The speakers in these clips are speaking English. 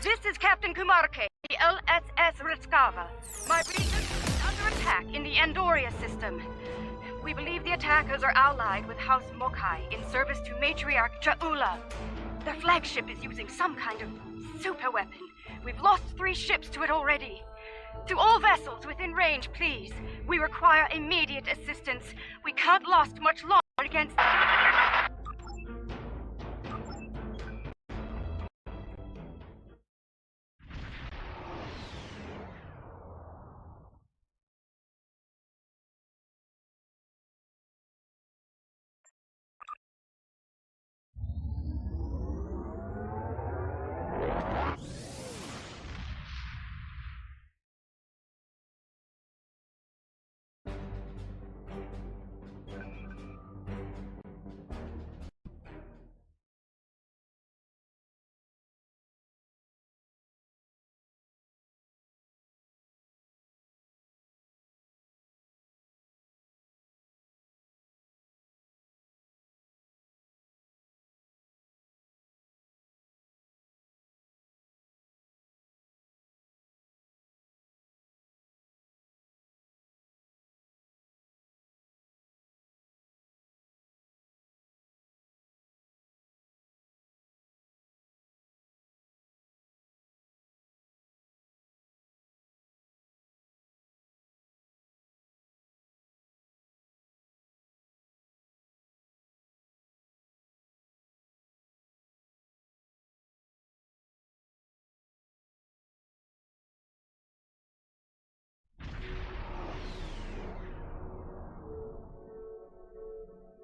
This is Captain Kumarke, the LSS Ritskava. My region is under attack in the Andoria system. We believe the attackers are allied with House Mokai in service to Matriarch Jaula. Their flagship is using some kind of super weapon. We've lost 3 ships to it already. To all vessels within range, please. We require immediate assistance. We can't last much longer against...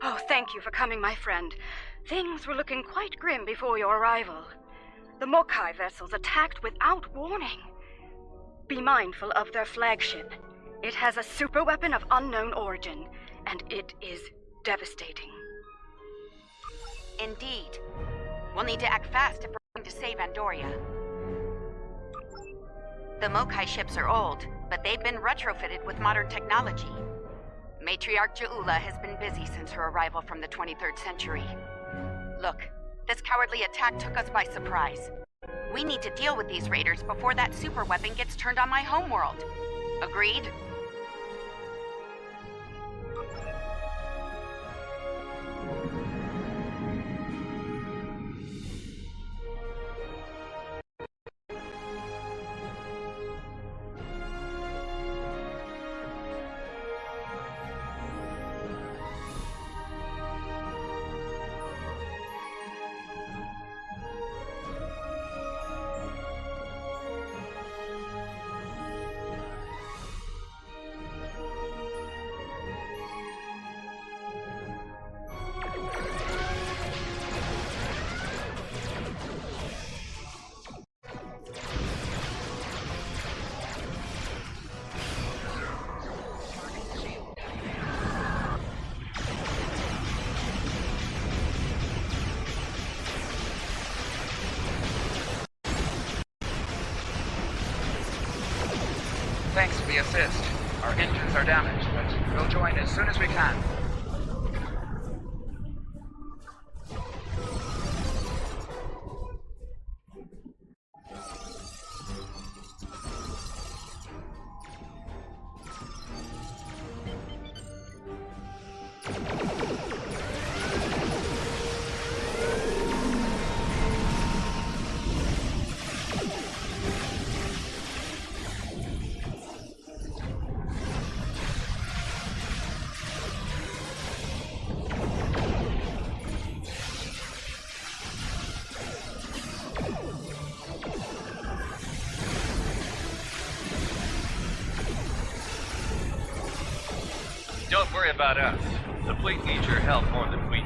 Oh, thank you for coming, my friend. Things were looking quite grim before your arrival. The Mokai vessels attacked without warning. Be mindful of their flagship. It has a super weapon of unknown origin, and it is devastating. Indeed. We'll need to act fast if we're going to save Andoria. The Mokai ships are old, but they've been retrofitted with modern technology. Matriarch Jaula has been busy since her arrival from the 23rd century. Look, this cowardly attack took us by surprise. We need to deal with these raiders before that super weapon gets turned on my homeworld. Agreed? Thanks for the assist. Our engines are damaged, but we'll join as soon as we can. Don't worry about us. The fleet needs your help more than we do.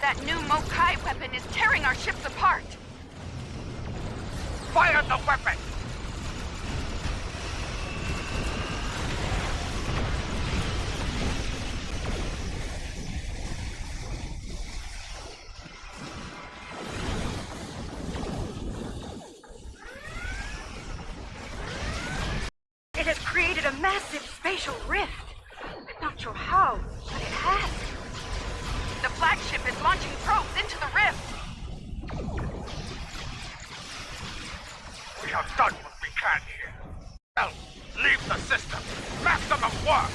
That new Mokai weapon is tearing our ships apart. Fire the weapon! It has created a massive spatial rift. I'm not sure how, but it has. The flagship is launching probes into the rift. We have done what we can here. Now, leave the system. Maximum work!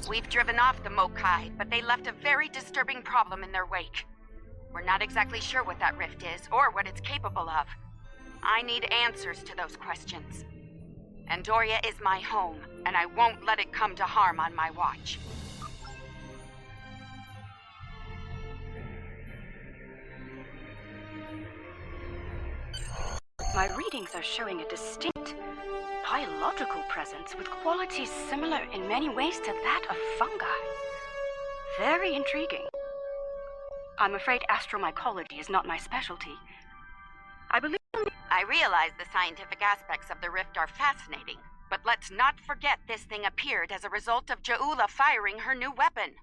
We've driven off the Mokai, but they left a very disturbing problem in their wake. We're not exactly sure what that rift is, or what it's capable of. I need answers to those questions. Andoria is my home, and I won't let it come to harm on my watch. My readings are showing a distinct biological presence with qualities similar in many ways to that of fungi. Very intriguing. I'm afraid astromycology is not my specialty. I realize the scientific aspects of the rift are fascinating, but let's not forget this thing appeared as a result of Ja'ula firing her new weapon.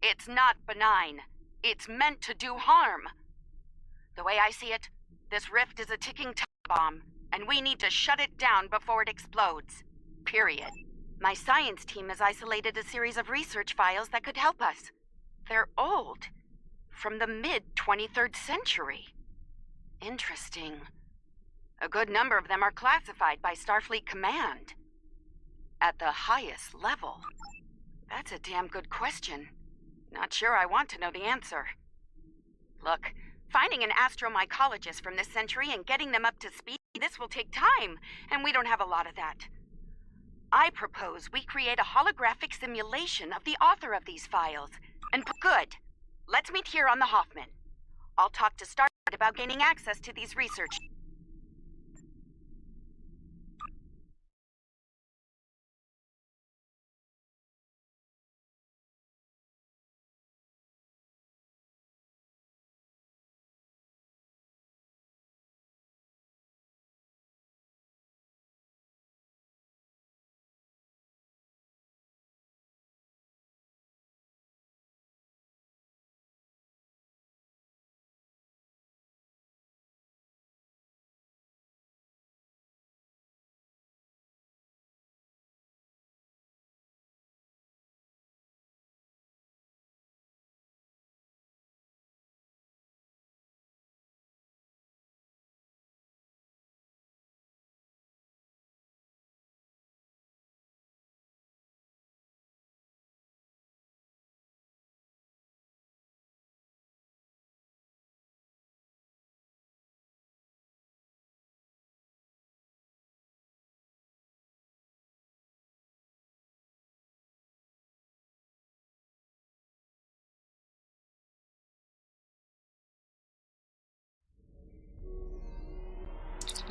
It's not benign. It's meant to do harm. The way I see it, this rift is a ticking time bomb, and we need to shut it down before it explodes. Period. My science team has isolated a series of research files that could help us. They're old. From the mid-23rd century. Interesting. A good number of them are classified by Starfleet Command. At the highest level. That's a damn good question. Not sure I want to know the answer. Look, finding an astromycologist from this century and getting them up to speed, this will take time, and we don't have a lot of that. I propose we create a holographic simulation of the author of these files. And good. Let's meet here on the Hoffman. I'll talk to Starfleet about gaining access to these research.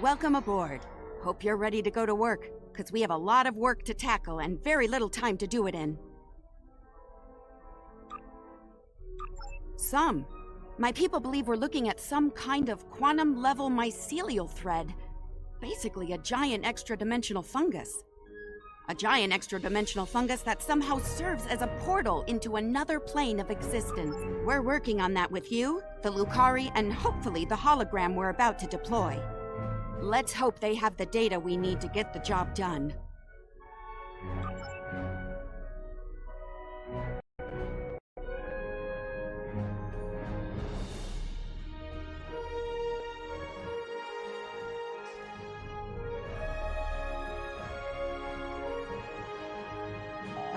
Welcome aboard. Hope you're ready to go to work, because we have a lot of work to tackle and very little time to do it in. My people believe we're looking at some kind of quantum-level mycelial thread. Basically a giant extra-dimensional fungus. A giant extra-dimensional fungus that somehow serves as a portal into another plane of existence. We're working on that with you, the Lucari, and hopefully the hologram we're about to deploy. Let's hope they have the data we need to get the job done.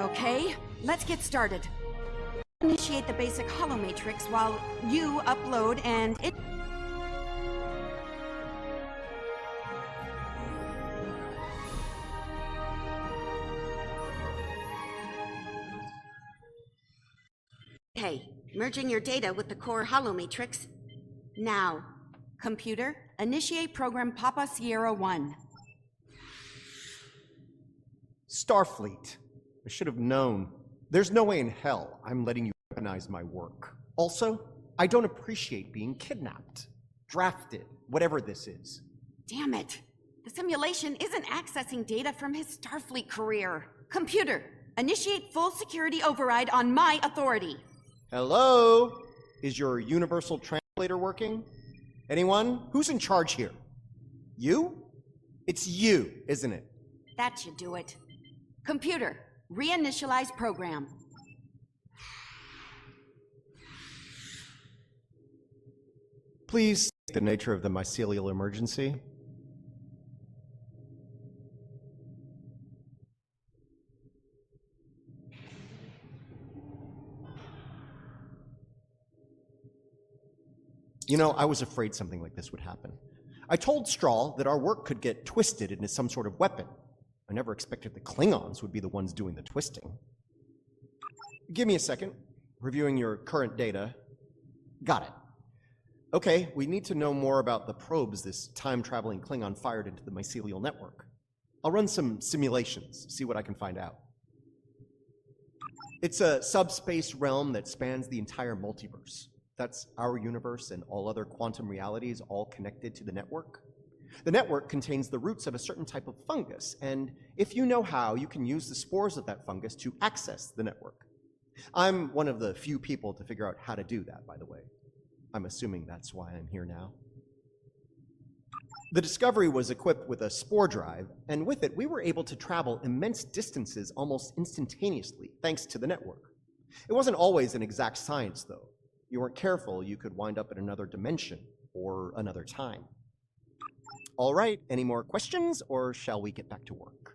Okay, let's get started. initiate the basic hollow matrix while you upload and it... Hey, merging your data with the core hollow matrix. Now, computer, initiate program Papa Sierra 1. Starfleet. I should have known. There's no way in hell I'm letting you weaponize my work. Also, I don't appreciate being kidnapped, drafted, whatever this is. Damn it. The simulation isn't accessing data from his Starfleet career. Computer, initiate full security override on my authority. Hello? Is your universal translator working? Anyone? Who's in charge here? You? It's you, isn't it? That should do it. Computer, reinitialize program. Please state the nature of the mycelial emergency. You know, I was afraid something like this would happen. I told Strahl that our work could get twisted into some sort of weapon. I never expected the Klingons would be the ones doing the twisting. Give me a second. Reviewing your current data. Got it. Okay, we need to know more about the probes this time-traveling Klingon fired into the mycelial network. I'll run some simulations, see what I can find out. It's a subspace realm that spans the entire multiverse. That's our universe and all other quantum realities all connected to the network. The network contains the roots of a certain type of fungus, and if you know how, you can use the spores of that fungus to access the network. I'm one of the few people to figure out how to do that, by the way. I'm assuming that's why I'm here now. The Discovery was equipped with a spore drive, and with it, we were able to travel immense distances almost instantaneously, thanks to the network. It wasn't always an exact science, though. You weren't careful, you could wind up in another dimension or another time. All right, any more questions, or shall we get back to work?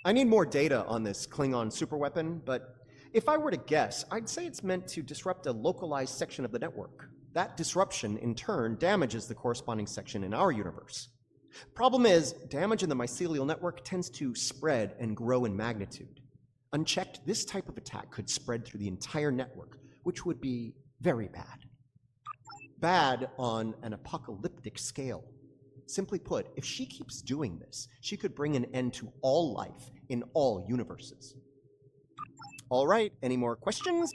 I need more data on this Klingon superweapon, but if I were to guess, I'd say it's meant to disrupt a localized section of the network. That disruption, in turn, damages the corresponding section in our universe. Problem is, damage in the mycelial network tends to spread and grow in magnitude. Unchecked, this type of attack could spread through the entire network, which would be very bad. Bad on an apocalyptic scale. Simply put, if she keeps doing this, she could bring an end to all life in all universes. All right, any more questions?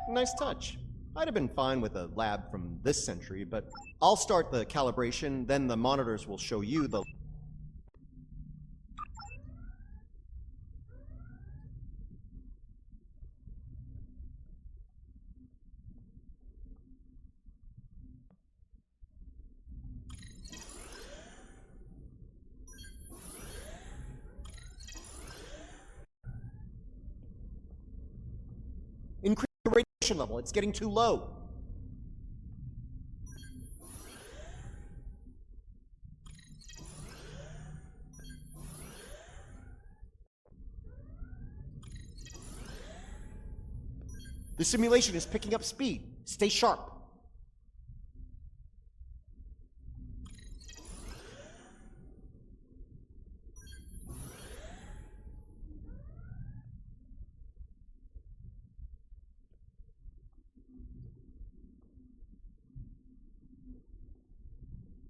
Nice touch. I'd have been fine with a lab from this century, but I'll start the calibration, then the monitors will show you the... Increase the radiation level, it's getting too low. The simulation is picking up speed. Stay sharp.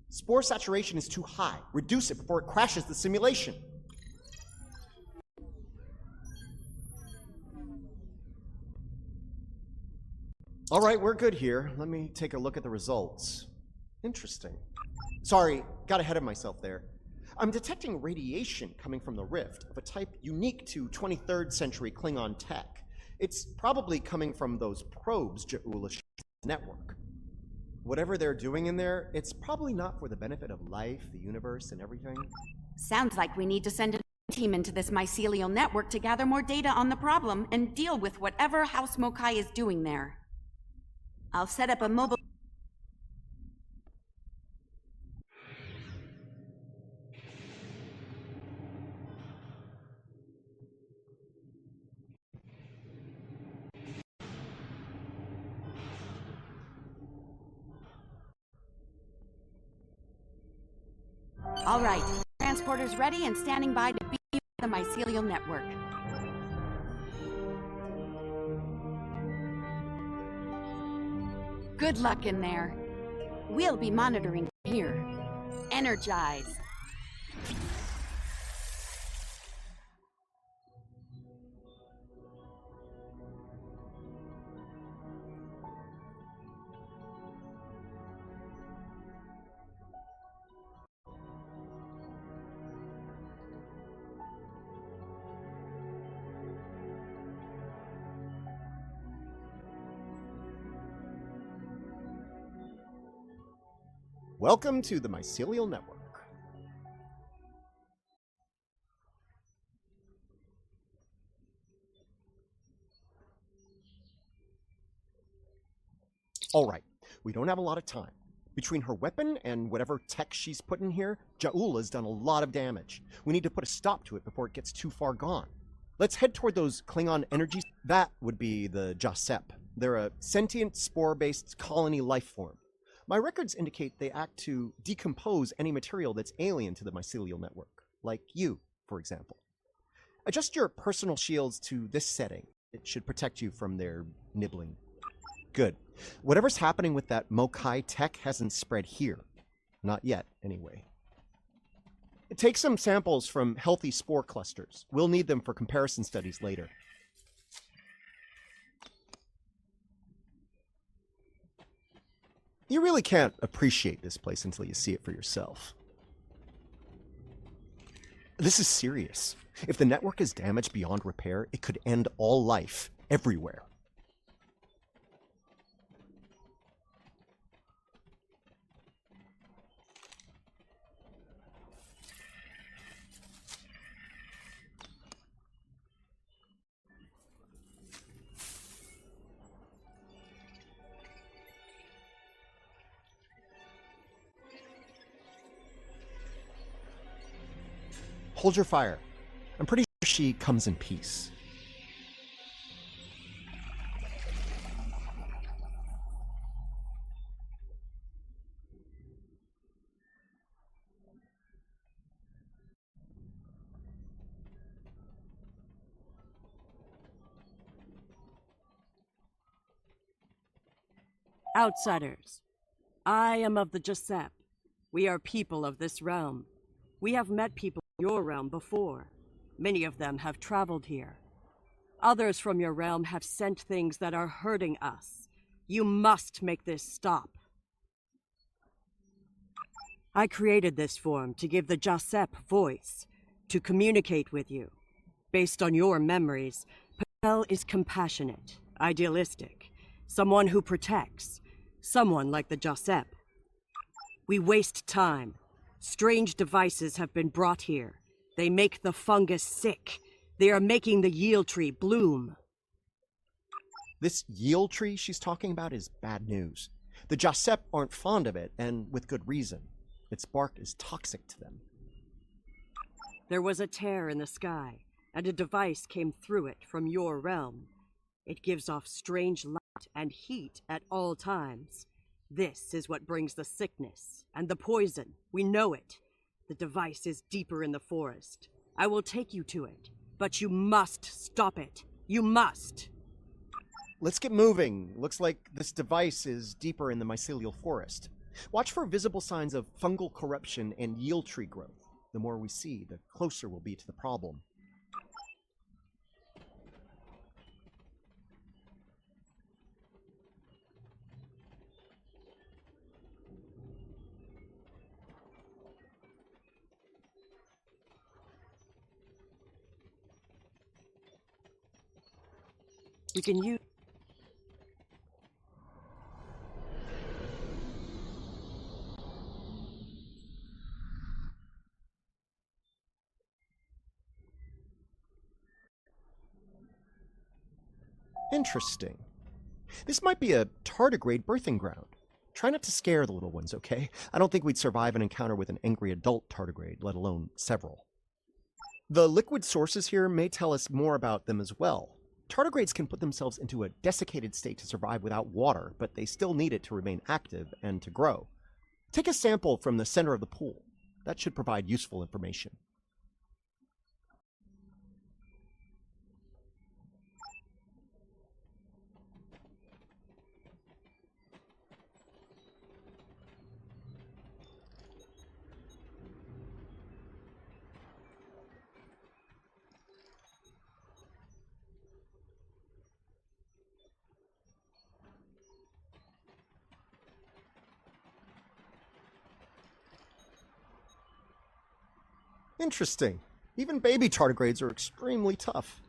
Spore saturation is too high. Reduce it before it crashes the simulation. All right, we're good here. Let me take a look at the results. Interesting. Sorry, got ahead of myself there. I'm detecting radiation coming from the rift of a type unique to 23rd century Klingon tech. It's probably coming from those probes Ja'ula shares in the network. Whatever they're doing in there, it's probably not for the benefit of life, the universe, and everything. Sounds like we need to send a team into this mycelial network to gather more data on the problem and deal with whatever House Mokai is doing there. I'll set up a mobile... All right, transporter's ready and standing by to beam you to the mycelial network. Good luck in there. We'll be monitoring here. Energize. Welcome to the Mycelial Network. All right, we don't have a lot of time. Between her weapon and whatever tech she's put in here, Ja'ula's done a lot of damage. We need to put a stop to it before it gets too far gone. Let's head toward those Klingon energies. That would be the Jasep. They're a sentient, spore-based colony life form. My records indicate they act to decompose any material that's alien to the mycelial network, like you, for example. Adjust your personal shields to this setting. It should protect you from their nibbling. Good. Whatever's happening with that Mokai tech hasn't spread here. Not yet, anyway. Take some samples from healthy spore clusters. We'll need them for comparison studies later. You really can't appreciate this place until you see it for yourself. This is serious. If the network is damaged beyond repair, it could end all life, everywhere. Hold your fire. I'm pretty sure she comes in peace. Outsiders, I am of the Jasep. We are people of this realm. We have met people in your realm before. Many of them have traveled here. Others from your realm have sent things that are hurting us. You must make this stop. I created this form to give the Jasep voice, to communicate with you. Based on your memories, Patel is compassionate, idealistic, someone who protects, someone like the Jasep. We waste time. Strange devices have been brought here. They make the fungus sick. They are making the yield tree bloom. This yield tree she's talking about is bad news. The Jasep aren't fond of it, and with good reason. Its bark is toxic to them. There was a tear in the sky, and a device came through it from your realm. It gives off strange light and heat at all times. This is what brings the sickness and the poison. We know it. The device is deeper in the forest. I will take you to it, but you must stop it. You must. Let's get moving. Looks like this device is deeper in the mycelial forest. Watch for visible signs of fungal corruption and yield tree growth. The more we see, the closer we'll be to the problem. We can use... Interesting. This might be a tardigrade birthing ground. Try not to scare the little ones, okay? I don't think we'd survive an encounter with an angry adult tardigrade, let alone several. The liquid sources here may tell us more about them as well. Tardigrades can put themselves into a desiccated state to survive without water, but they still need it to remain active and to grow. Take a sample from the center of the pool. That should provide useful information. Interesting. Even baby tardigrades are extremely tough.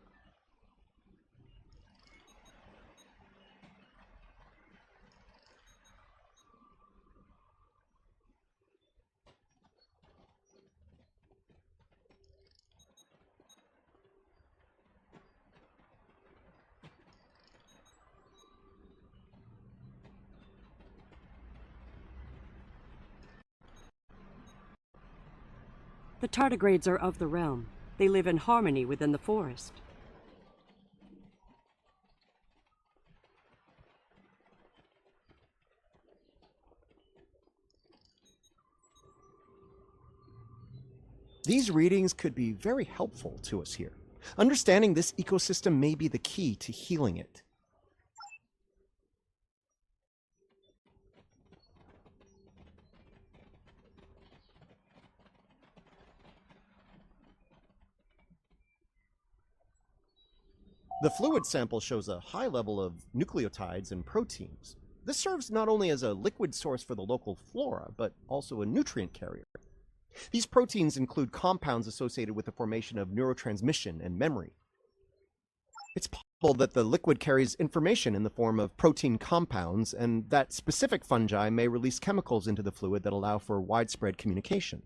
The tardigrades are of the realm. They live in harmony within the forest. These readings could be very helpful to us here. Understanding this ecosystem may be the key to healing it. The fluid sample shows a high level of nucleotides and proteins. This serves not only as a liquid source for the local flora, but also a nutrient carrier. These proteins include compounds associated with the formation of neurotransmission and memory. It's possible that the liquid carries information in the form of protein compounds, and that specific fungi may release chemicals into the fluid that allow for widespread communication.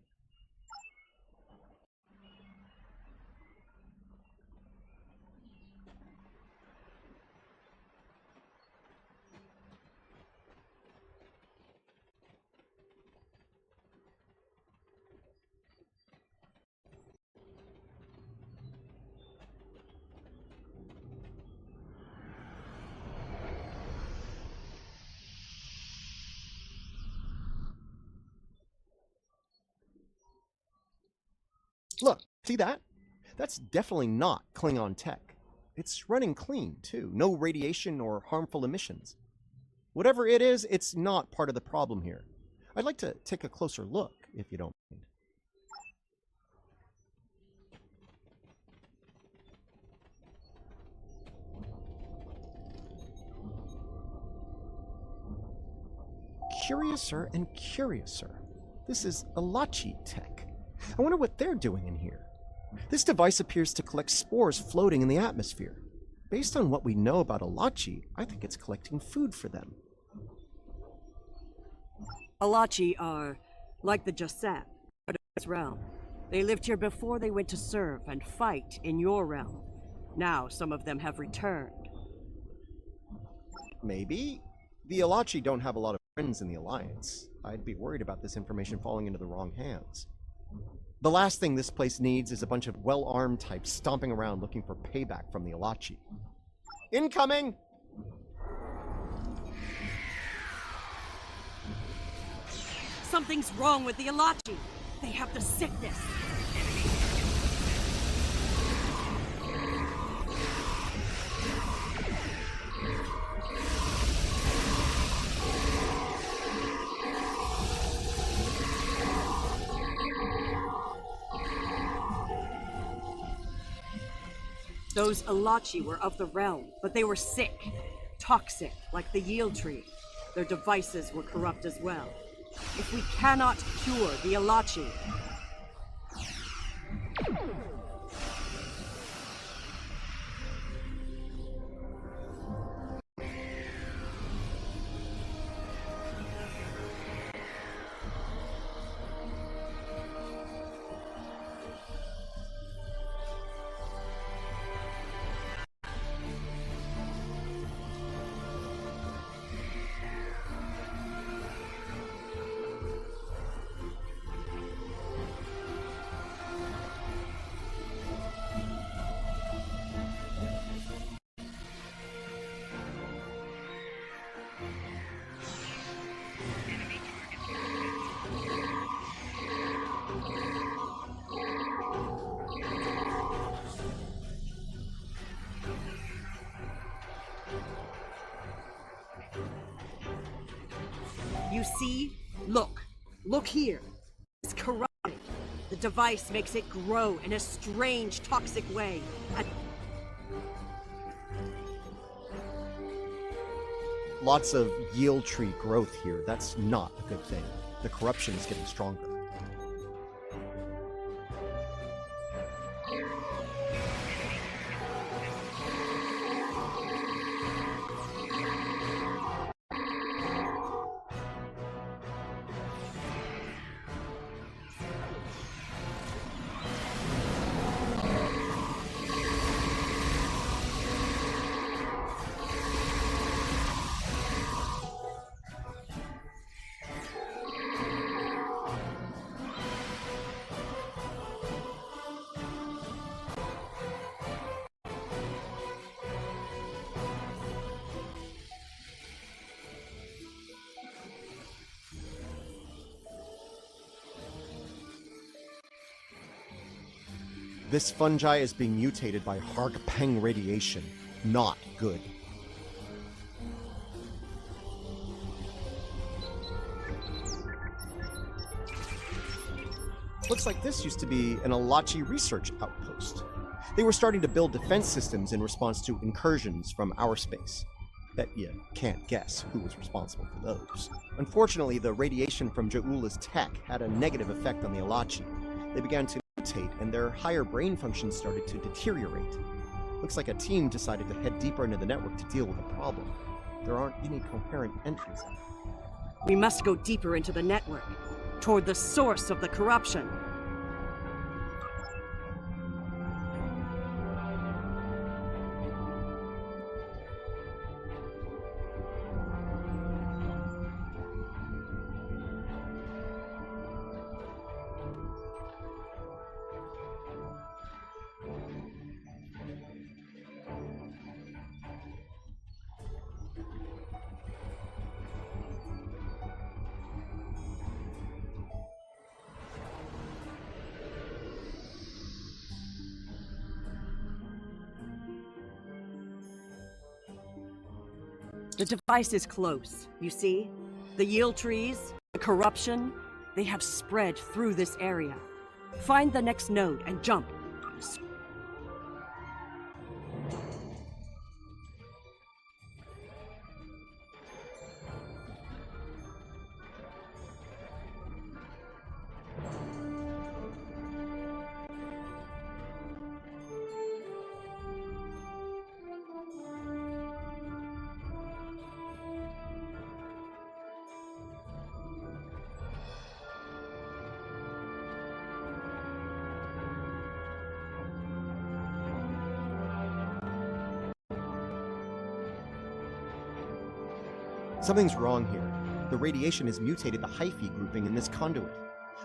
Look, see that? That's definitely not Klingon tech. It's running clean, too. No radiation or harmful emissions. Whatever it is, it's not part of the problem here. I'd like to take a closer look, if you don't mind. Curiouser and curiouser. This is Alachi tech. I wonder what they're doing in here. This device appears to collect spores floating in the atmosphere. Based on what we know about Alachi, I think it's collecting food for them. Alachi are like the Jasep, but of this realm. They lived here before they went to serve and fight in your realm. Now some of them have returned. Maybe. The Alachi don't have a lot of friends in the Alliance. I'd be worried about this information falling into the wrong hands. The last thing this place needs is a bunch of well-armed types stomping around looking for payback from the Alachi. Incoming! Something's wrong with the Alachi. They have the sickness. Those Alachi were of the realm, but they were sick. Toxic, like the yield tree. Their devices were corrupt as well. If we cannot cure the Alachi... You see? Look. Look here. It's corrupted. The device makes it grow in a strange, toxic way. Lots of yield tree growth here. That's not a good thing. The corruption is getting stronger. This fungi is being mutated by Hargpeng radiation. Not good. Looks like this used to be an Alachi research outpost. They were starting to build defense systems in response to incursions from our space. Bet you can't guess who was responsible for those. Unfortunately, the radiation from Ja'ula's tech had a negative effect on the Alachi. They began to mutate, and their higher brain functions started to deteriorate. Looks like a team decided to head deeper into the network to deal with the problem. There aren't any coherent entries. We must go deeper into the network, toward the source of the corruption. The device is close, you see? The yield trees, the corruption, they have spread through this area. Find the next node and jump. Something's wrong here. The radiation has mutated the hyphae grouping in this conduit.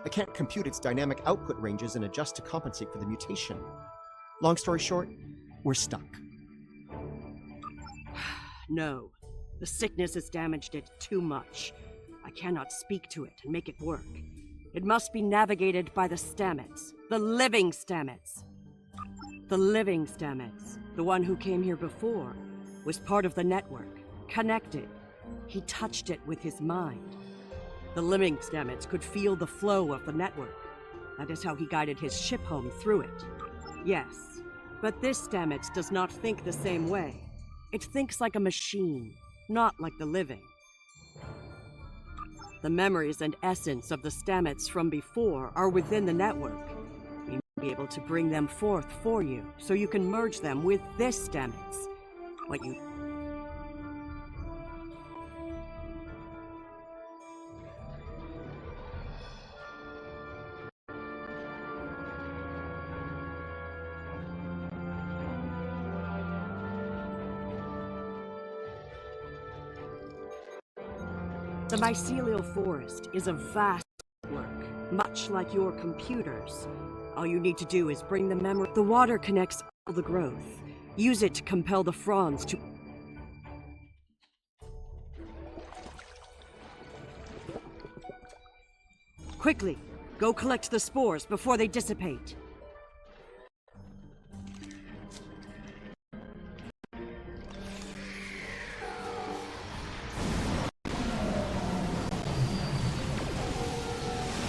I can't compute its dynamic output ranges and adjust to compensate for the mutation. Long story short, we're stuck. No. The sickness has damaged it too much. I cannot speak to it and make it work. It must be navigated by the Stamets. The living Stamets. The living Stamets, the one who came here before, was part of the network, connected. He touched it with his mind. The living Stamets could feel the flow of the network. That is how he guided his ship home through it. Yes, but this Stamets does not think the same way. It thinks like a machine, not like the living. The memories and essence of the Stamets from before are within the network. We may be able to bring them forth for you, so you can merge them with this Stamets. What you... The mycelial forest is a vast network, much like your computers. All you need to do is bring the memory. The water connects all the growth. Use it to compel the fronds to... Quickly, go collect the spores before they dissipate.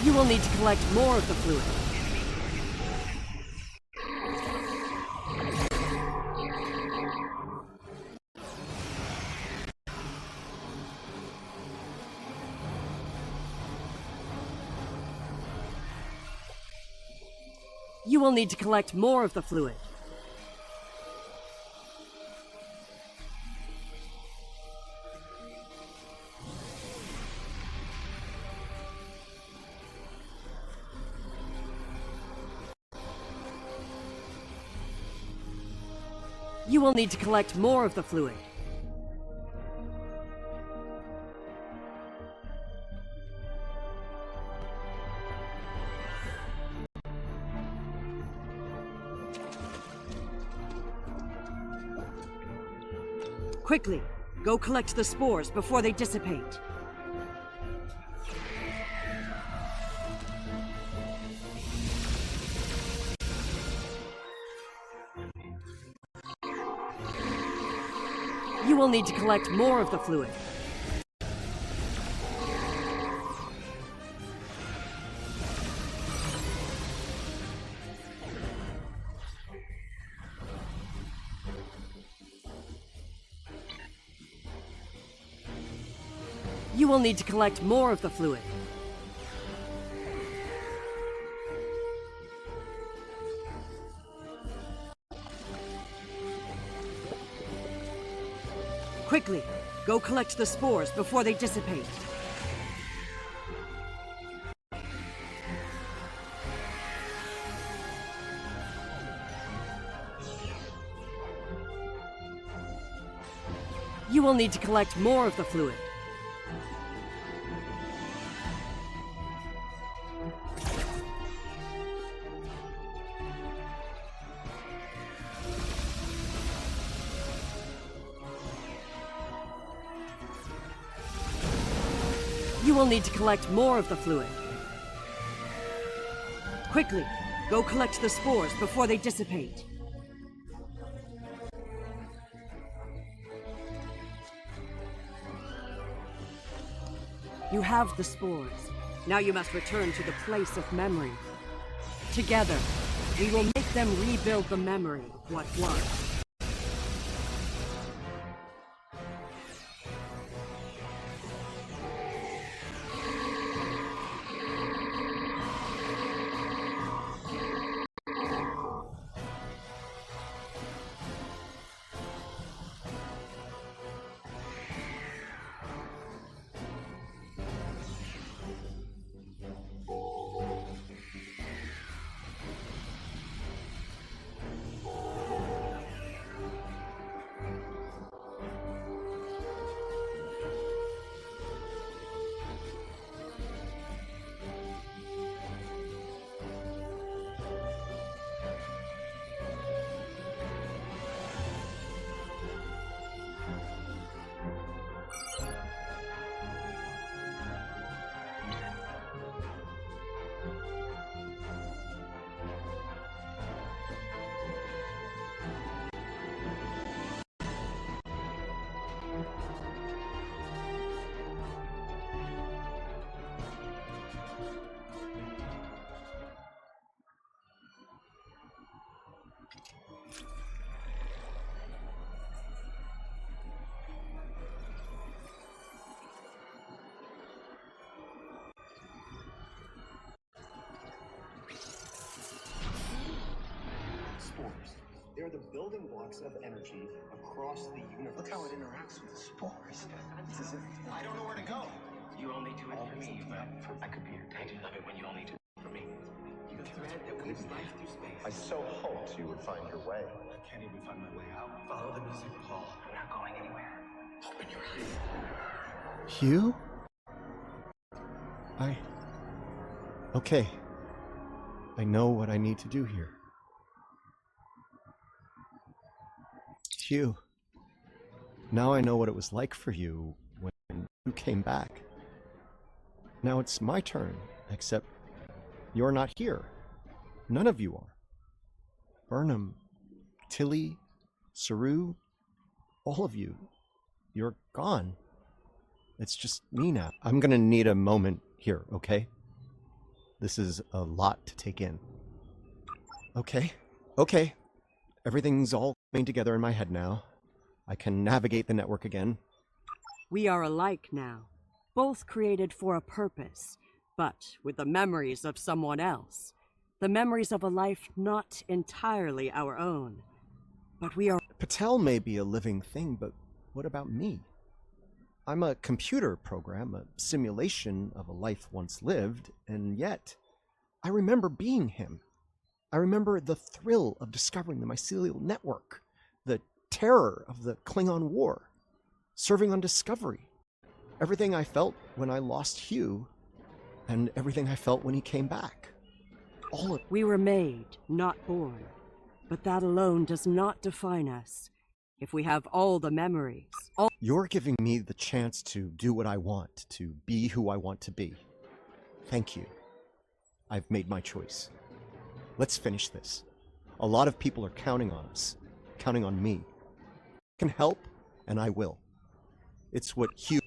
You will need to collect more of the fluid. You will need to collect more of the fluid. You will need to collect more of the fluid. Quickly, go collect the spores before they dissipate. You will need to collect more of the fluid. You will need to collect more of the fluid. Quickly, go collect the spores before they dissipate. You will need to collect more of the fluid. You will need to collect more of the fluid. Quickly, go collect the spores before they dissipate. You have the spores. Now you must return to the place of memory. Together, we will make them rebuild the memory of what was. They're the building blocks of energy across the universe. Look how it interacts with the spores. It's as if I don't know where to go. You only do it for me, but I could be your dad. You love it when you only do it for me. You the thread that weaves life through space. I so hoped you would find your way. I can't even find my way out. Follow the music, Paul. I'm not going anywhere. Open your eyes. Hugh? Okay. I know what I need to do here. Hugh, now I know what it was like for you when you came back. Now it's my turn, except you're not here. None of you are. Burnham, Tilly, Saru, all of you, you're gone. It's just me now. I'm gonna need a moment here, okay? This is a lot to take in. Okay. Everything's all coming together in my head now. I can navigate the network again. We are alike now, both created for a purpose, but with the memories of someone else. The memories of a life not entirely our own. But we are... Patel may be a living thing, but what about me? I'm a computer program, a simulation of a life once lived, and yet I remember being him. I remember the thrill of discovering the mycelial network, the terror of the Klingon War, serving on Discovery, everything I felt when I lost Hugh, and everything I felt when he came back. All of it. We were made, not born. But that alone does not define us. If we have all the memories, You're giving me the chance to do what I want, to be who I want to be. Thank you. I've made my choice. Let's finish this. A lot of people are counting on us, counting on me. I can help, and I will. It's what Hugh...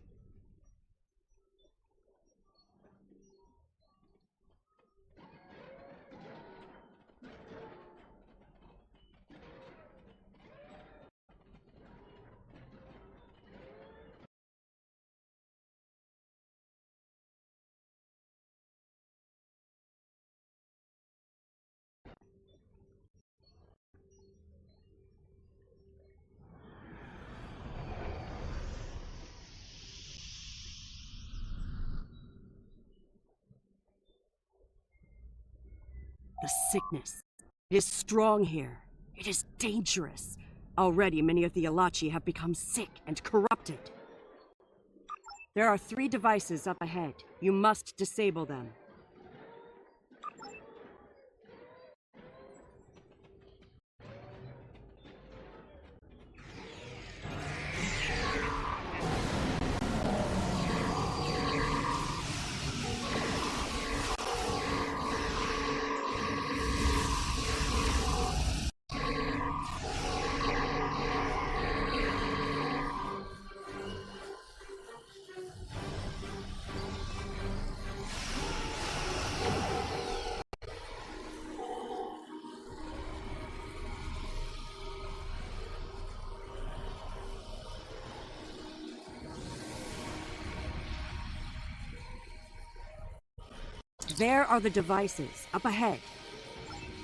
the sickness. It is strong here. It is dangerous. Already many of the Alachi have become sick and corrupted. There are 3 devices up ahead. You must disable them. There are the devices, up ahead.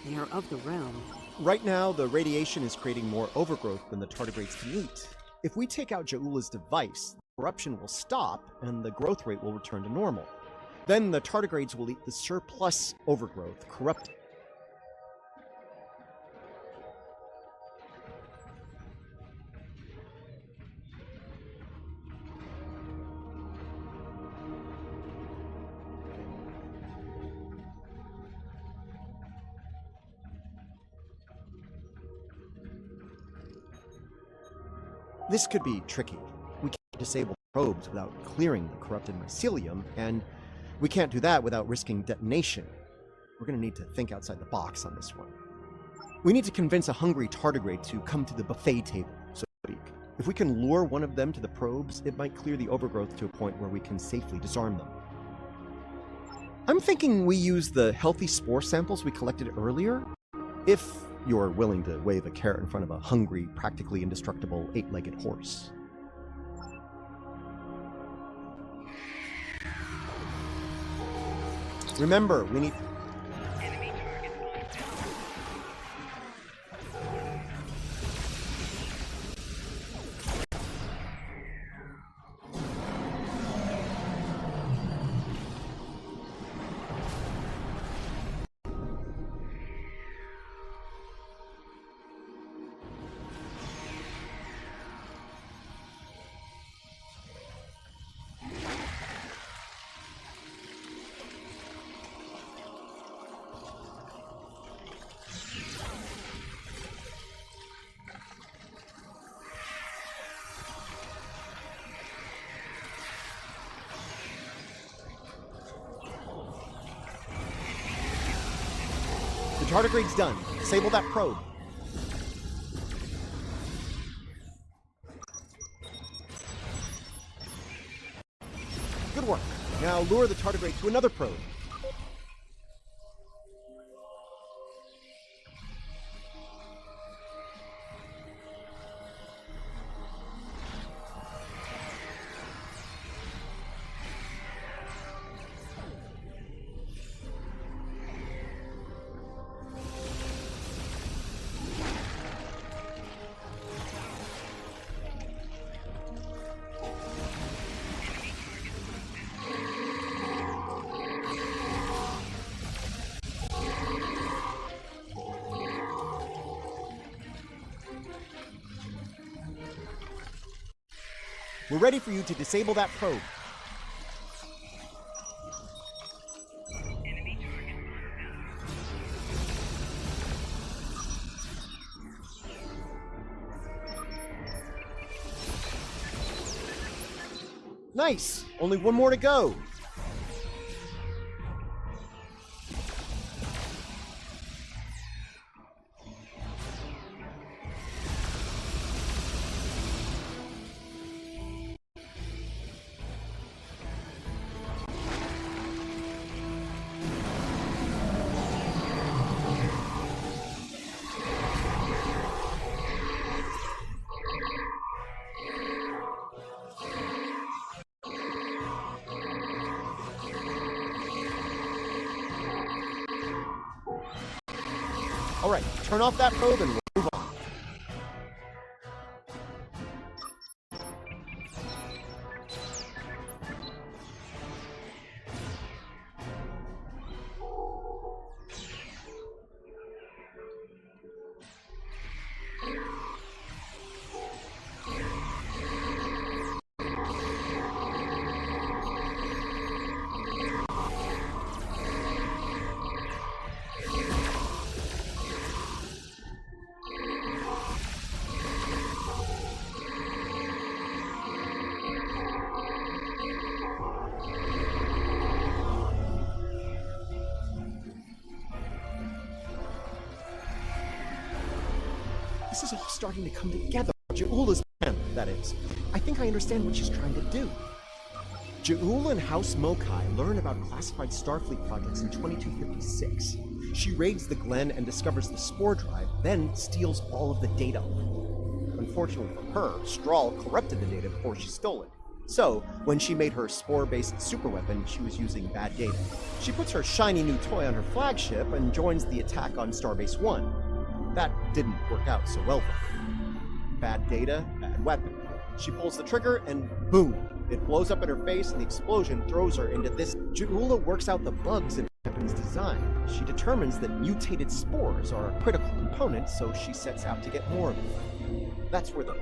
They are of the realm. Right now, the radiation is creating more overgrowth than the tardigrades can eat. If we take out Ja'ula's device, corruption will stop and the growth rate will return to normal. Then the tardigrades will eat the surplus overgrowth, corrupted. This could be tricky. We can't disable probes without clearing the corrupted mycelium, and we can't do that without risking detonation. We're going to need to think outside the box on this one. We need to convince a hungry tardigrade to come to the buffet table, so to speak. If we can lure one of them to the probes, it might clear the overgrowth to a point where we can safely disarm them. I'm thinking we use the healthy spore samples we collected earlier, if you're willing to wave a carrot in front of a hungry, practically indestructible 8-legged horse. Remember, we need... The tardigrade's done. Disable that probe. Good work. Now lure the tardigrade to another probe. We're ready for you to disable that probe. Nice! Only one more to go. All right, turn off that probe and we'll move on. This is all starting to come together. Ja'ula's plan, that is. I think I understand what she's trying to do. Ja'ula and House Mokai learn about classified Starfleet projects in 2256. She raids the Glen and discovers the spore drive, then steals all of the data. Unfortunately for her, Strahl corrupted the data before she stole it. So, when she made her spore-based superweapon, she was using bad data. She puts her shiny new toy on her flagship and joins the attack on Starbase 1. That didn't work out so well for her. Bad data, bad weapon. She pulls the trigger and boom! It blows up in her face and the explosion throws her into this. Ja'ula works out the bugs in her weapon's design. She determines that mutated spores are a critical component, so she sets out to get more of them. That's where the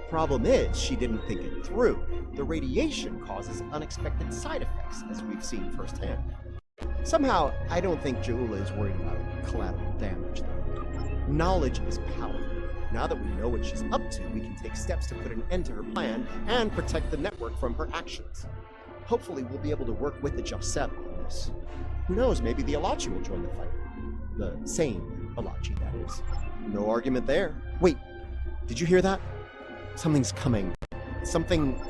problem is she didn't think it through. The radiation causes unexpected side effects, as we've seen firsthand. Somehow, I don't think Ja'ula is worried about collateral damage, though. Knowledge is power. Now that we know what she's up to, we can take steps to put an end to her plan and protect the network from her actions. Hopefully, we'll be able to work with the Josep on this. Who knows, maybe the Alachi will join the fight. The sane Alachi, that is. No argument there. Wait, did you hear that? Something's coming. Something...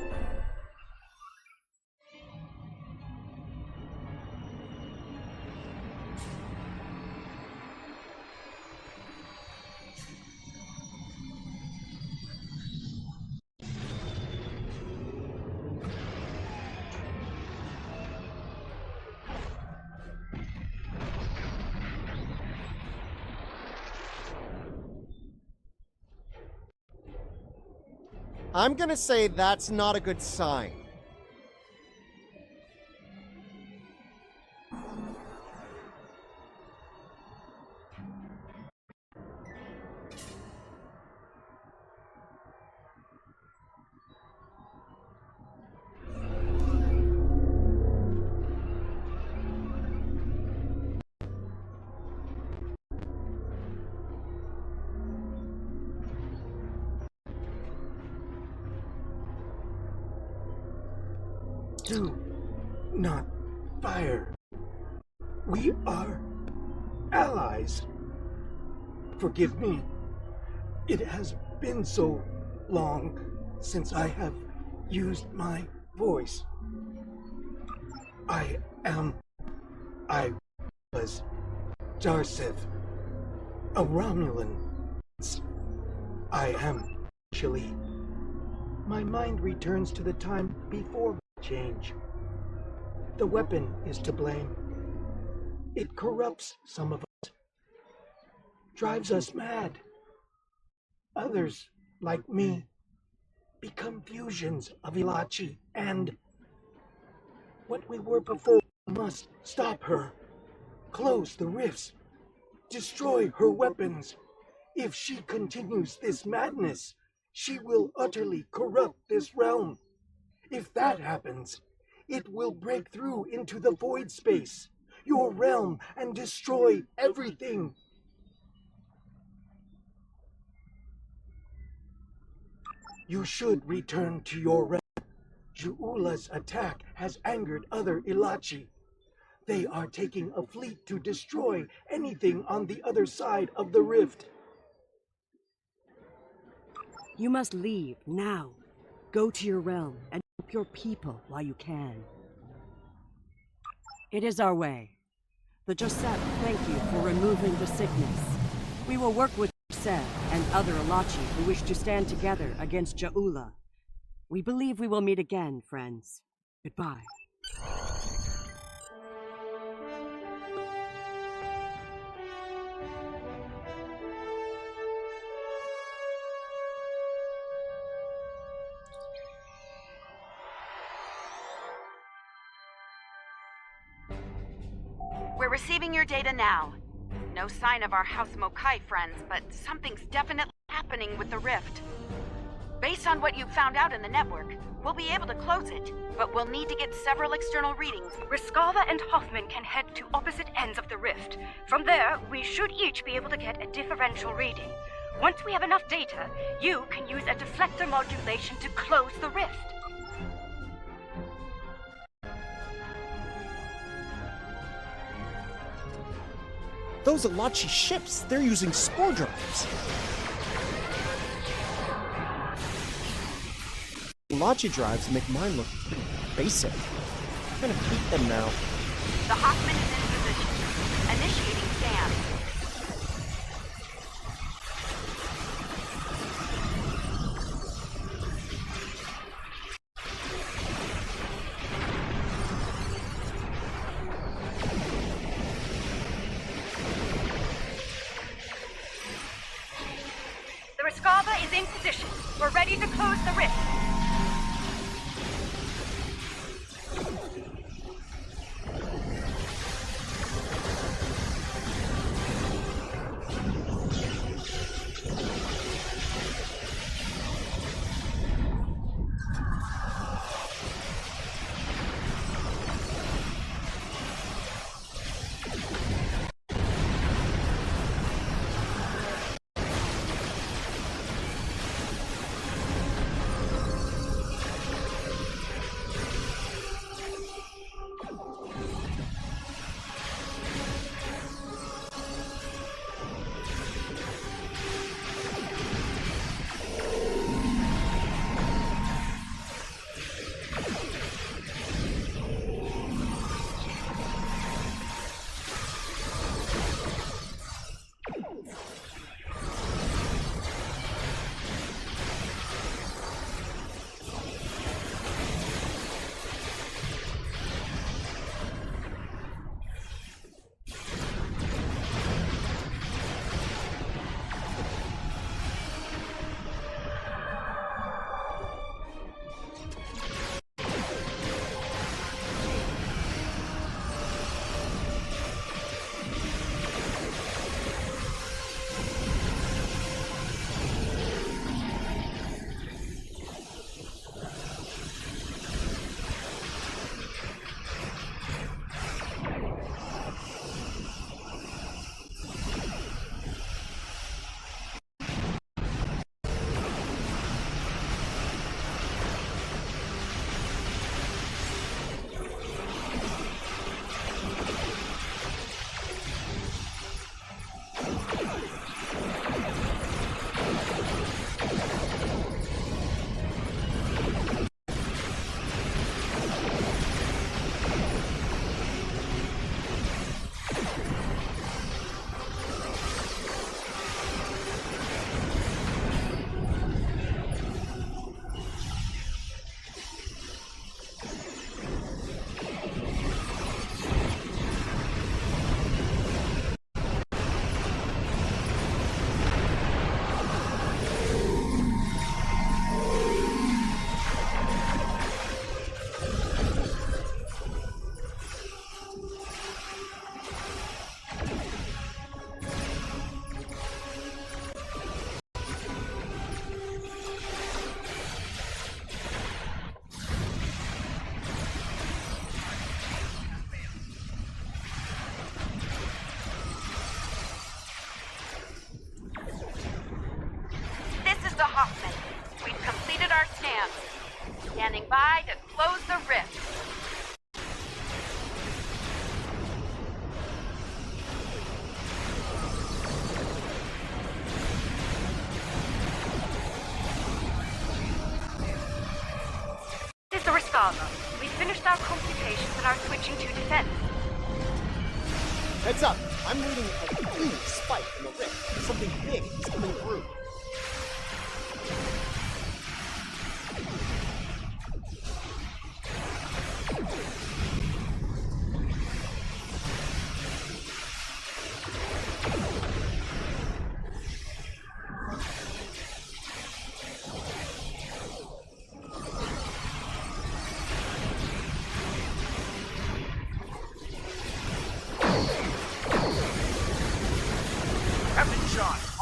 I'm gonna say that's not a good sign. Do not fire. We are allies. Forgive me. It has been so long since I have used my voice. I was Darsev, a Romulan. I am actually. My mind returns to the time before change. The weapon is to blame. It corrupts some of us, drives us mad. Others, like me, become fusions of Ilachi and what we were before. We must stop her, close the rifts, destroy her weapons. If she continues this madness, she will utterly corrupt this realm. If that happens, it will break through into the void space, your realm, and destroy everything. You should return to your realm. Ju'ula's attack has angered other Ilachi. They are taking a fleet to destroy anything on the other side of the rift. You must leave now. Go to your realm and help your people while you can. It is our way. The Joseph thank you for removing the sickness. We will work with Joseph and other Ilachi who wish to stand together against Ju'ula. We believe we will meet again, friends. Goodbye. We're receiving your data now. No sign of our House Mokai friends, but something's definitely happening with the rift. Based on what you've found out in the network, we'll be able to close it, but we'll need to get several external readings. Riskava and Hoffman can head to opposite ends of the rift. From there, we should each be able to get a differential reading. Once we have enough data, you can use a deflector modulation to close the rift. Those Ilachi ships, they're using spore drives. Ilachi drives make mine look pretty basic. I'm gonna keep them now. The Hoffman is in position. Initiating scan. The Riskava is in position. We're ready to close the rift. inside and close the rift. This is the Riskava. We finished our computations and are switching to defense. Heads up! I'm reading a huge spike in the rift. Something big is coming through.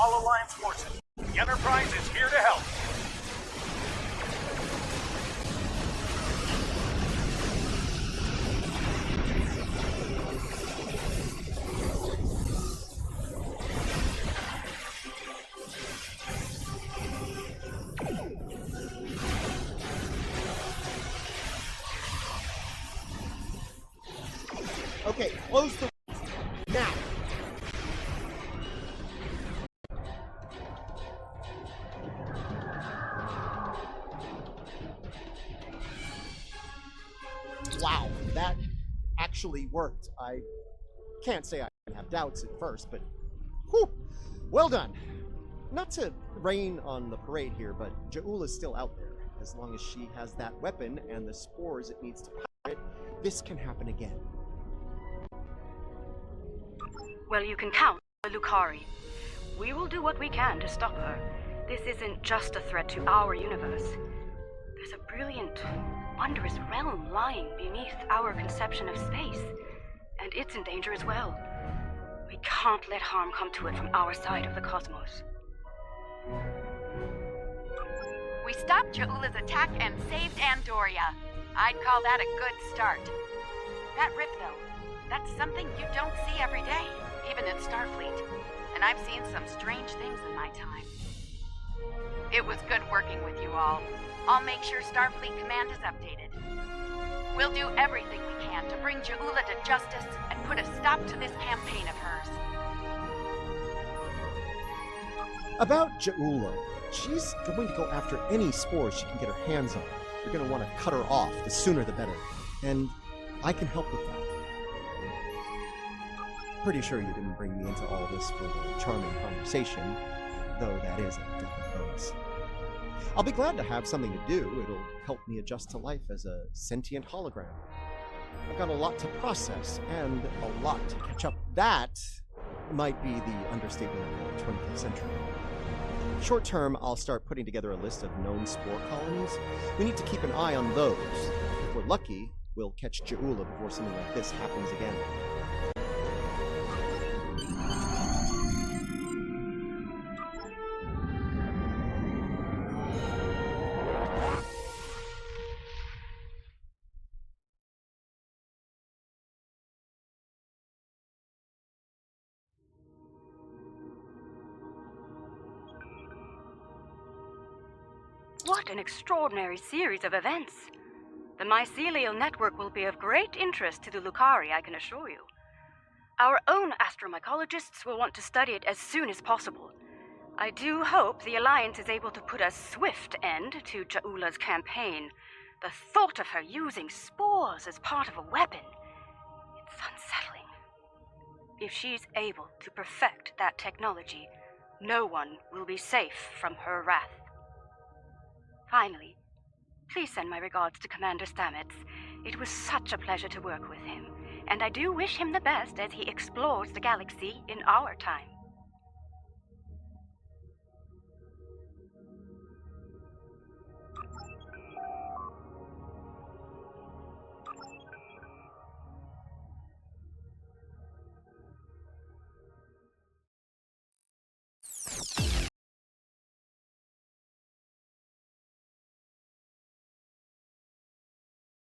All Alliance forces. The Enterprise is here to help. Okay, close the... now! Wow, that actually worked. I can't say I have doubts at first, but whew, well done. Not to rain on the parade here, but Ja'ula's still out there. As long as she has that weapon and the spores it needs to power it, this can happen again. Well, you can count on Lucari. We will do what we can to stop her. This isn't just a threat to our universe. There's a brilliant, wondrous realm lying beneath our conception of space, and it's in danger as well. We can't let harm come to it from our side of the cosmos. We stopped Ja'ula's attack and saved Andoria. I'd call that a good start. That rift, though, that's something you don't see every day, even in Starfleet. And I've seen some strange things in my time. It was good working with you all. I'll make sure Starfleet Command is updated. We'll do everything we can to bring Ja'ula to justice and put a stop to this campaign of hers. About Ja'ula, she's going to go after any spores she can get her hands on. You're going to want to cut her off, the sooner the better. And I can help with that. Pretty sure you didn't bring me into all this for the charming conversation, though that is a definite bonus. I'll be glad to have something to do. It'll help me adjust to life as a sentient hologram. I've got a lot to process and a lot to catch up. That might be the understatement of the 25th century. Short term, I'll start putting together a list of known spore colonies. We need to keep an eye on those. If we're lucky, we'll catch Ja'ula before something like this happens again. What an extraordinary series of events. The mycelial network will be of great interest to the Lucari, I can assure you. Our own astromycologists will want to study it as soon as possible. I do hope the Alliance is able to put a swift end to Ja'ula's campaign. The thought of her using spores as part of a weapon, it's unsettling. If she's able to perfect that technology, no one will be safe from her wrath. Finally, please send my regards to Commander Stamets. It was such a pleasure to work with him, and I do wish him the best as he explores the galaxy in our time.